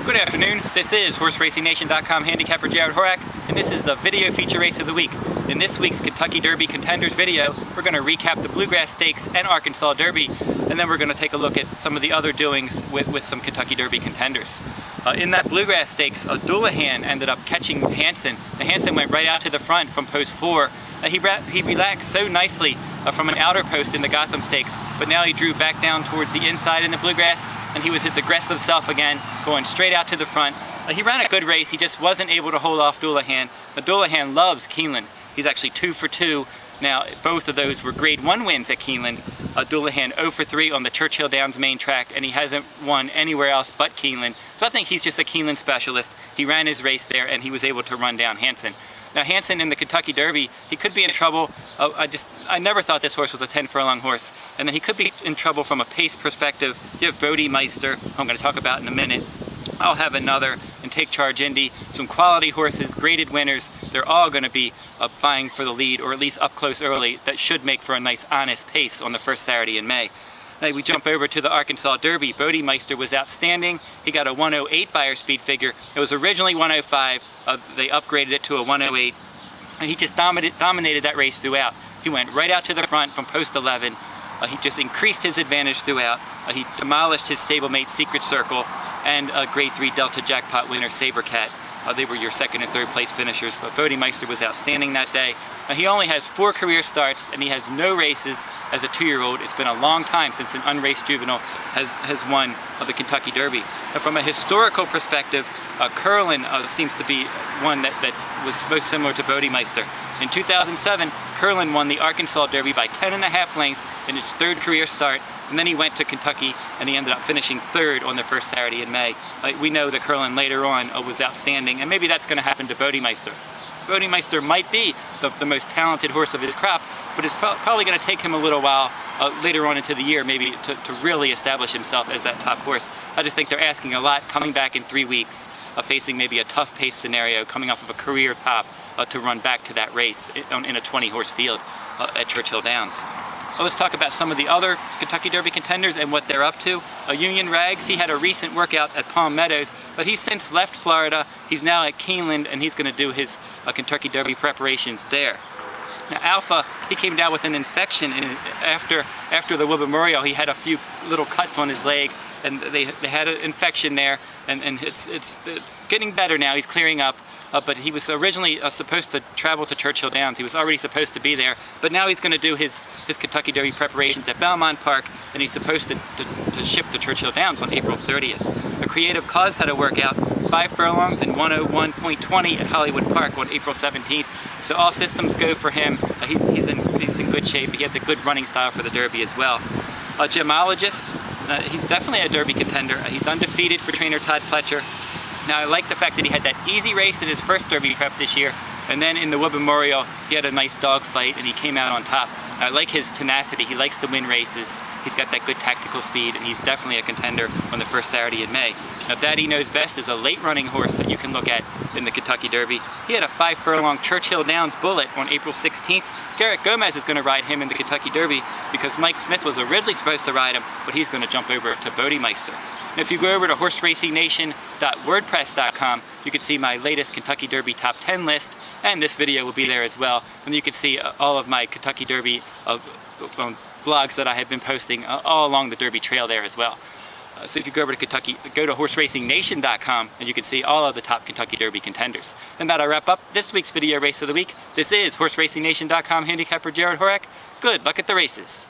Good afternoon, this is HorseRacingNation.com handicapper Jared Horak, and this is the video feature race of the week. In this week's Kentucky Derby Contenders video, we're going to recap the Bluegrass Stakes and Arkansas Derby, and then we're going to take a look at some of the other doings with some Kentucky Derby contenders. In that Bluegrass Stakes, Dullahan ended up catching Hansen. Hansen went right out to the front from post 4. He relaxed so nicely from an outer post in the Gotham Stakes, but now he drew back down towards the inside in the Bluegrass, and he was his aggressive self again, going straight out to the front. He ran a good race, he just wasn't able to hold off Dullahan. Dullahan loves Keeneland. He's actually 2 for 2. Now, both of those were grade 1 wins at Keeneland. Dullahan 0 for 3 on the Churchill Downs main track, and he hasn't won anywhere else but Keeneland. So I think he's just a Keeneland specialist. He ran his race there, and he was able to run down Hansen. Now Hansen in the Kentucky Derby, he could be in trouble. I never thought this horse was a 10 furlong horse. And then he could be in trouble from a pace perspective. You have Bodemeister, who I'm going to talk about in a minute. I'll have another, and Take Charge Indy. Some quality horses, graded winners. They're all going to be vying for the lead, or at least up close early. That should make for a nice honest pace on the first Saturday in May. Now we jump over to the Arkansas Derby. Bodemeister was outstanding. He got a 108 Beyer speed figure. It was originally 105. They upgraded it to a 108. And he just dominated that race throughout. He went right out to the front from post 11. He just increased his advantage throughout. He demolished his stablemate Secret Circle and grade 3 Delta Jackpot winner Sabercat. They were your second and third place finishers, but Bodemeister was outstanding that day. He only has 4 career starts, and he has no races as a 2-year-old. It's been a long time since an unraced juvenile has won the Kentucky Derby. Now, from a historical perspective, Curlin seems to be one that was most similar to Bodemeister. In 2007, Curlin won the Arkansas Derby by 10.5 lengths in his 3rd career start, and then he went to Kentucky and he ended up finishing 3rd on the first Saturday in May. We know that Curlin later on was outstanding, and maybe that's going to happen to Bodemeister. Bodemeister might be the most talented horse of his crop, but it's probably going to take him a little while later on into the year maybe to really establish himself as that top horse. I just think they're asking a lot coming back in 3 weeks, facing maybe a tough pace scenario coming off of a career top to run back to that race in a 20-horse field at Churchill Downs. Let's talk about some of the other Kentucky Derby contenders and what they're up to. Union Rags, he had a recent workout at Palm Meadows, but he's since left Florida. He's now at Keeneland, and he's going to do his Kentucky Derby preparations there. Now Alpha, he came down with an infection, and after the Wood Memorial, he had a few little cuts on his leg, and they had an infection there, and it's getting better now. He's clearing up. But he was originally supposed to travel to Churchill Downs. He was already supposed to be there, but now he's going to do his Kentucky Derby preparations at Belmont Park, and he's supposed to ship to Churchill Downs on April 30th. A Creative Cause had a workout, 5 furlongs and 101.20 at Hollywood Park on April 17th. So all systems go for him. He's in good shape. He has a good running style for the Derby as well. A gemologist, he's definitely a Derby contender. He's undefeated for trainer Todd Pletcher. Now I like the fact that he had that easy race in his first Derby prep this year, and then in the Wood Memorial he had a nice dog fight and he came out on top. I like his tenacity. He likes to win races. He's got that good tactical speed, and he's definitely a contender on the first Saturday in May. Now Daddy Knows Best is a late running horse that you can look at in the Kentucky Derby. He had a 5 furlong Churchill Downs Bullet on April 16th. Garrett Gomez is going to ride him in the Kentucky Derby because Mike Smith was originally supposed to ride him, but he's going to jump over to Bodemeister. And if you go over to HorseRacingNation.wordpress.com, you can see my latest Kentucky Derby top 10 list, and this video will be there as well. And you can see all of my Kentucky Derby blogs that I have been posting all along the Derby trail there as well. So if you go over to go to HorseRacingNation.com, and you can see all of the top Kentucky Derby contenders. And that'll wrap up this week's video race of the week. This is HorseRacingNation.com handicapper Jared Horak. Good luck at the races.